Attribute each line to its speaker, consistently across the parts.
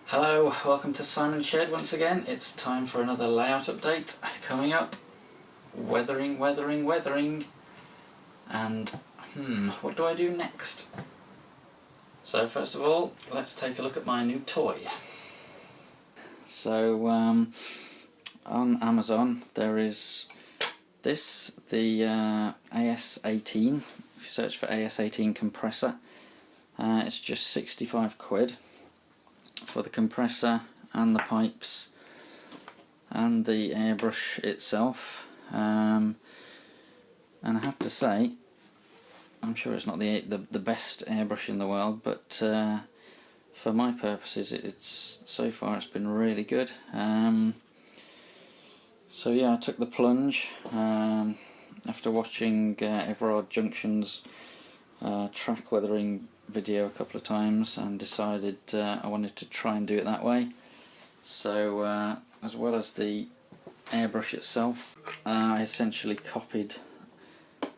Speaker 1: Hello, welcome to Simon's Shed once again. It's time for another layout update coming up. Weathering, and what do I do next? So first of all, let's take a look at my new toy. So on Amazon there is this, the AS18. If you search for AS18 compressor, it's just 65 quid for the compressor and the pipes and the airbrush itself, and I have to say, I'm sure it's not the best airbrush in the world, but for my purposes so far it's been really good. So yeah, I took the plunge after watching Everard Junction's track weathering video a couple of times, and decided I wanted to try and do it that way. So as well as the airbrush itself, I essentially copied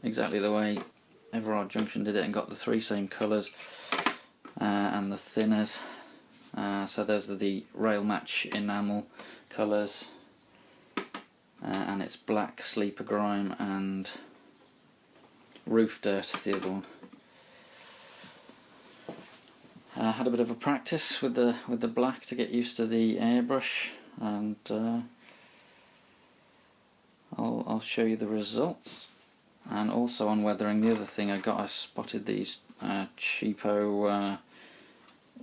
Speaker 1: exactly the way Everard Junction did it and got the three same colours and the thinners. So those are the rail match enamel colours, and it's black, sleeper grime and roof dirt, the other one. I had a bit of a practice with the black to get used to the airbrush, and I'll show you the results. And also on weathering, the other thing I spotted these cheapo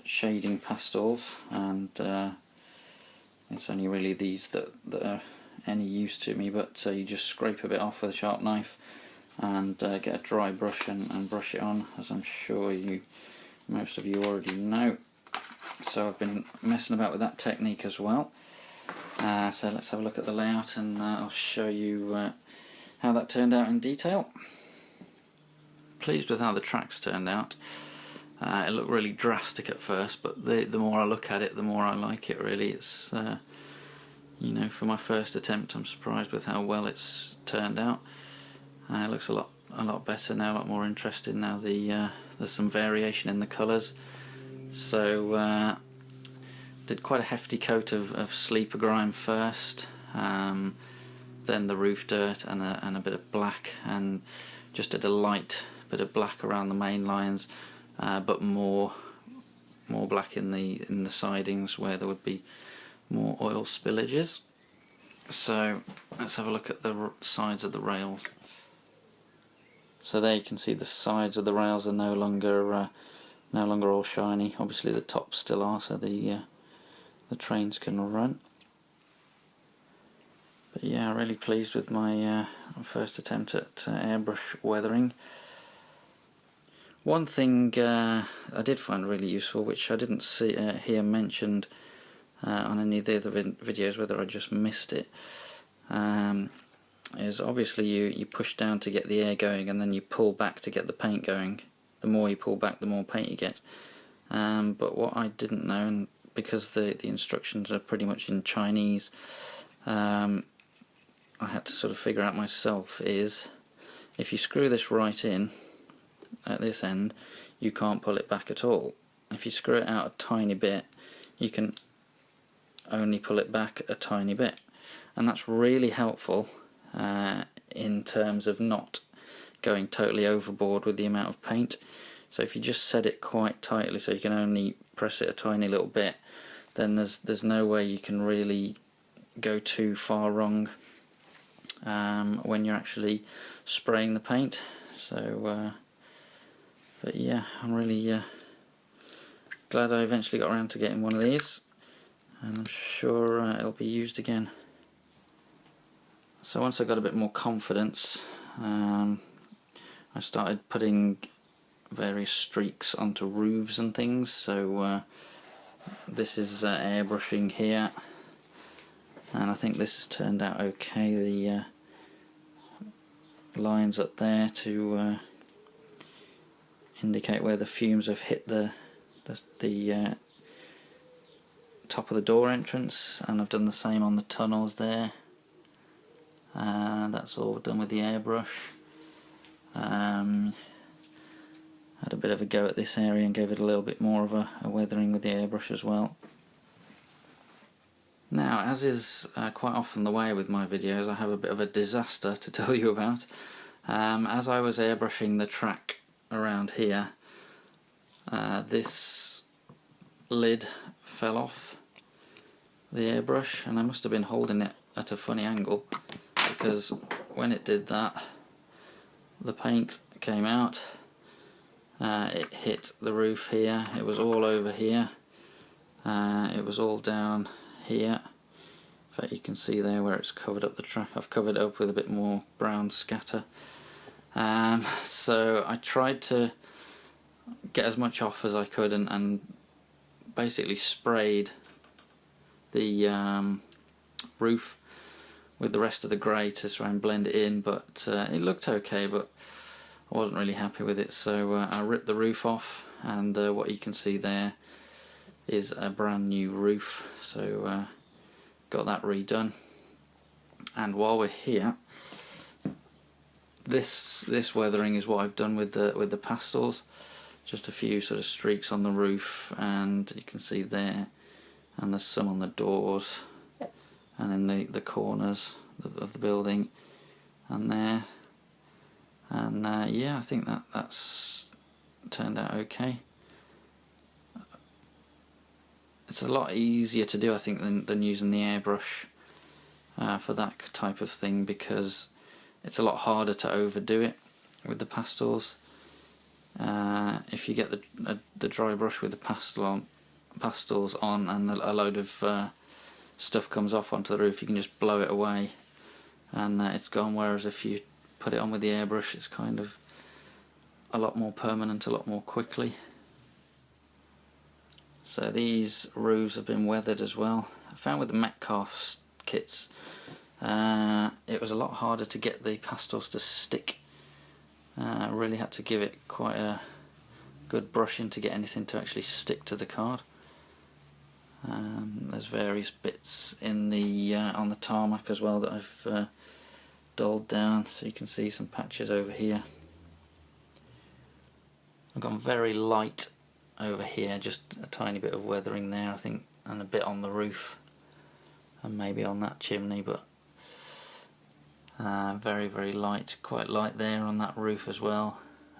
Speaker 1: shading pastels, and it's only really these that are any use to me, but you just scrape a bit off with a sharp knife and get a dry brush and brush it on, as I'm sure most of you already know. So I've been messing about with that technique as well. So let's have a look at the layout, and I'll show you how that turned out in detail. Pleased with how the tracks turned out. It looked really drastic at first, but the more I look at it, the more I like it. Really, it's you know, for my first attempt, I'm surprised with how well it's turned out. It looks a lot better now, a lot more interesting now. There's some variation in the colours. So did quite a hefty coat of sleeper grime first, then the roof dirt and a bit of black, and just did a light bit of black around the main lines, but more black in the sidings where there would be more oil spillages. So let's have a look at the sides of the rails. So there you can see the sides of the rails are no longer all shiny. Obviously the tops still are, so the trains can run. But yeah, really pleased with my first attempt at airbrush weathering. One thing I did find really useful, which I didn't hear mentioned on any of the other videos, whether I just missed it, is obviously you push down to get the air going, and then you pull back to get the paint going. The more you pull back, the more paint you get. But what I didn't know, and because the instructions are pretty much in Chinese, I had to sort of figure out myself, is if you screw this right in at this end, you can't pull it back at all. If you screw it out a tiny bit, you can only pull it back a tiny bit, and that's really helpful in terms of not going totally overboard with the amount of paint. So if you just set it quite tightly so you can only press it a tiny little bit, then there's no way you can really go too far wrong when you're actually spraying the paint. So but yeah, I'm really glad I eventually got around to getting one of these, and I'm sure it'll be used again. So once I got a bit more confidence, I started putting various streaks onto roofs and things. So this is airbrushing here, and I think this has turned out okay. The lines up there to indicate where the fumes have hit the top of the door entrance, and I've done the same on the tunnels there. That's all done with the airbrush. Had a bit of a go at this area and gave it a little bit more of a weathering with the airbrush as well. Now, as is quite often the way with my videos, I have a bit of a disaster to tell you about. As I was airbrushing the track around here, this lid fell off the airbrush, and I must have been holding it at a funny angle, because when it did that, the paint came out, it hit the roof here, it was all over here, it was all down here. In fact, you can see there where it's covered up the track. I've covered it up with a bit more brown scatter. So I tried to get as much off as I could, and basically sprayed the roof with the rest of the grey to try and blend it in, but it looked okay, but I wasn't really happy with it, so I ripped the roof off, and what you can see there is a brand new roof. So got that redone. And while we're here, this weathering is what I've done with the pastels. Just a few sort of streaks on the roof, and you can see there, and there's some on the doors and in the corners of the building and there. And yeah, I think that's turned out okay. It's a lot easier to do, I think, than using the airbrush for that type of thing, because it's a lot harder to overdo it with the pastels. If you get the dry brush with the pastels on and a load of stuff comes off onto the roof, you can just blow it away and it's gone, whereas if you put it on with the airbrush, it's kind of a lot more permanent, a lot more quickly. So these roofs have been weathered as well. I found with the Metcalf kits, it was a lot harder to get the pastels to stick. I really had to give it quite a good brushing to get anything to actually stick to the card. There's various bits in the on the tarmac as well that I've dulled down, so you can see some patches over here. I've gone very light over here, just a tiny bit of weathering there, I think, and a bit on the roof and maybe on that chimney, but very, very light, quite light there on that roof as well,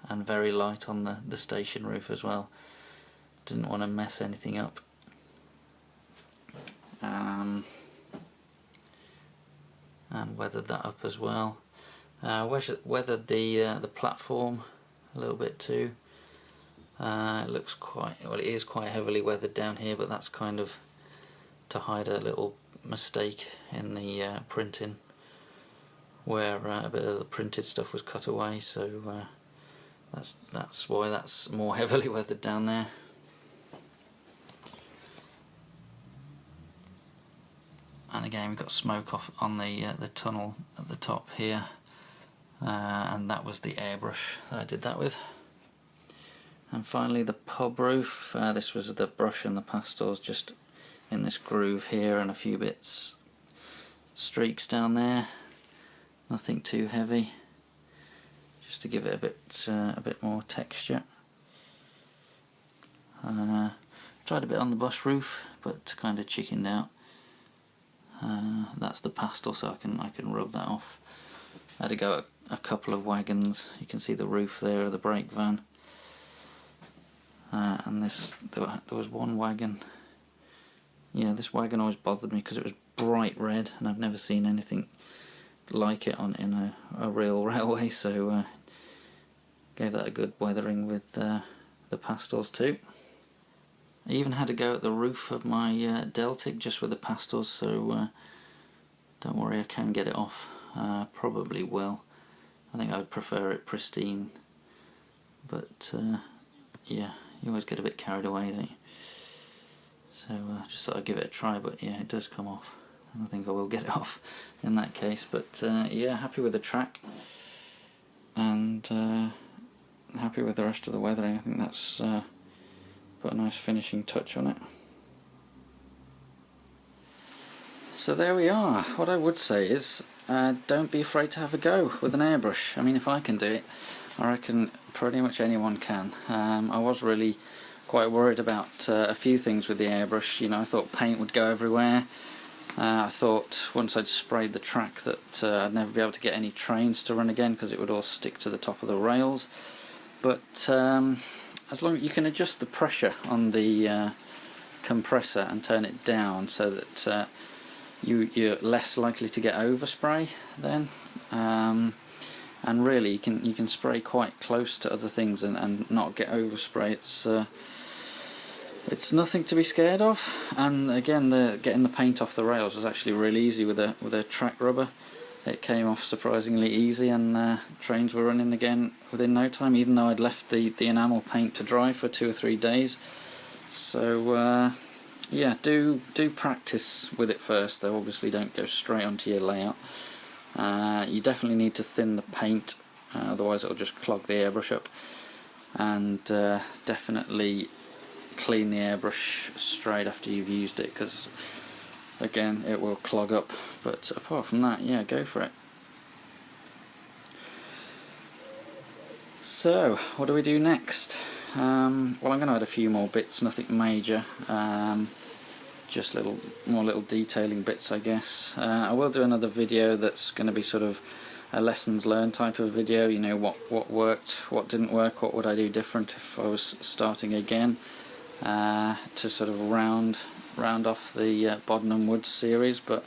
Speaker 1: and very light on the station roof as well. Didn't want to mess anything up. And weathered that up as well. Weathered the platform a little bit too. It looks quite, well, it is quite heavily weathered down here, but that's kind of to hide a little mistake in the printing, where a bit of the printed stuff was cut away, so that's why that's more heavily weathered down there. And again, we've got smoke off on the tunnel at the top here, and that was the airbrush that I did that with. And finally the pub roof, this was the brush and the pastels just in this groove here, and a few bits, streaks down there, nothing too heavy, just to give it a bit more texture. Tried a bit on the bus roof, but kind of chickened out. That's the pastel, so I can rub that off. I had to go at a couple of wagons. You can see the roof there of the brake van, and there was one wagon. Yeah, this wagon always bothered me because it was bright red, and I've never seen anything like it in a real railway. So gave that a good weathering with the pastels too. I even had to go at the roof of my Deltic just with the pastels, so don't worry, I can get it off. Probably will. I think I'd prefer it pristine, but yeah, you always get a bit carried away, don't you? So just thought I'd give it a try, but yeah, it does come off. I think I will get it off in that case, but yeah, happy with the track, and happy with the rest of the weathering. I think that's put a nice finishing touch on it. So there we are. What I would say is don't be afraid to have a go with an airbrush. I mean, if I can do it, I reckon pretty much anyone can. I was really quite worried about a few things with the airbrush. You know, I thought paint would go everywhere, I thought once I'd sprayed the track that I'd never be able to get any trains to run again because it would all stick to the top of the rails. But as long as you can adjust the pressure on the compressor and turn it down so that you're less likely to get overspray then, and really you can spray quite close to other things and not get overspray. It's nothing to be scared of. And again, getting the paint off the rails was actually really easy with a track rubber. It came off surprisingly easy, and trains were running again within no time, even though I'd left the enamel paint to dry for 2 or 3 days. So yeah, do practice with it first though. Obviously don't go straight onto your layout. You definitely need to thin the paint, otherwise it'll just clog the airbrush up, and definitely clean the airbrush straight after you've used it, because again it will clog up. But apart from that, yeah, go for it. So what do we do next? Well, I'm going to add a few more bits, nothing major, just more little detailing bits, I guess. I will do another video that's going to be sort of a lessons learned type of video, you know, what worked, what didn't work, what would I do different if I was starting again, to sort of round off the Bodenham Woods series. But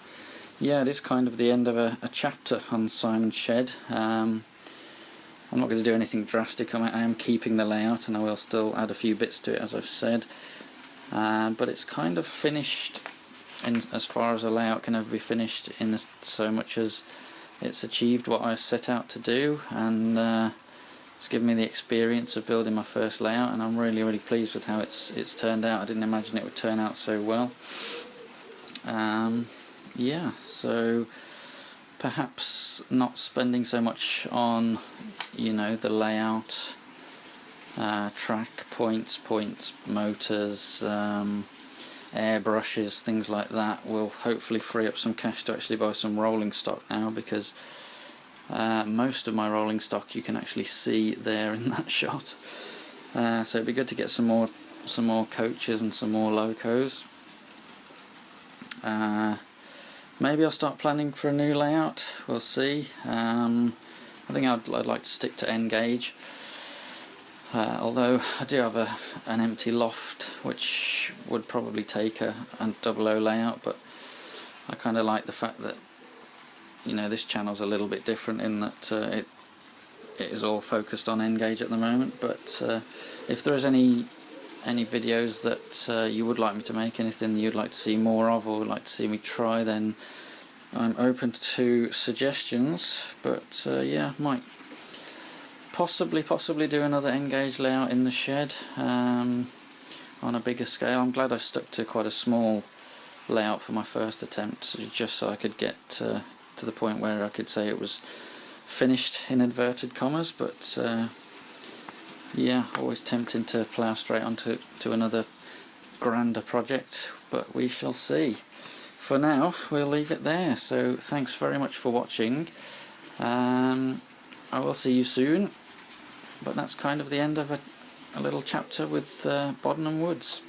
Speaker 1: yeah, it is kind of the end of a chapter on Simon's Shed. I'm not going to do anything drastic. I am keeping the layout, and I will still add a few bits to it, as I've said. But it's kind of finished in as far as a layout can ever be finished, in so much as it's achieved what I set out to do, and it's given me the experience of building my first layout, and I'm really pleased with how it's turned out. I didn't imagine it would turn out so well. Yeah, so perhaps not spending so much on, you know, the layout, track, points, motors, airbrushes, things like that will hopefully free up some cash to actually buy some rolling stock now, because most of my rolling stock you can actually see there in that shot. So it'd be good to get some more coaches and some more locos. Maybe I'll start planning for a new layout, we'll see. I think I'd like to stick to N-gauge, although I do have an empty loft which would probably take a 00 layout, but I kind of like the fact that, you know, this channel's a little bit different in that it is all focused on N-gauge at the moment. But if there is any videos that you would like me to make, anything you'd like to see more of or would like to see me try, then I'm open to suggestions. But yeah, might possibly do another N-gauge layout in the shed on a bigger scale. I'm glad I stuck to quite a small layout for my first attempt, just so I could get to the point where I could say it was finished in inverted commas. But yeah, always tempting to plough straight onto another grander project, but we shall see. For now, we'll leave it there. So thanks very much for watching. I will see you soon, but that's kind of the end of a little chapter with Bodenham Woods.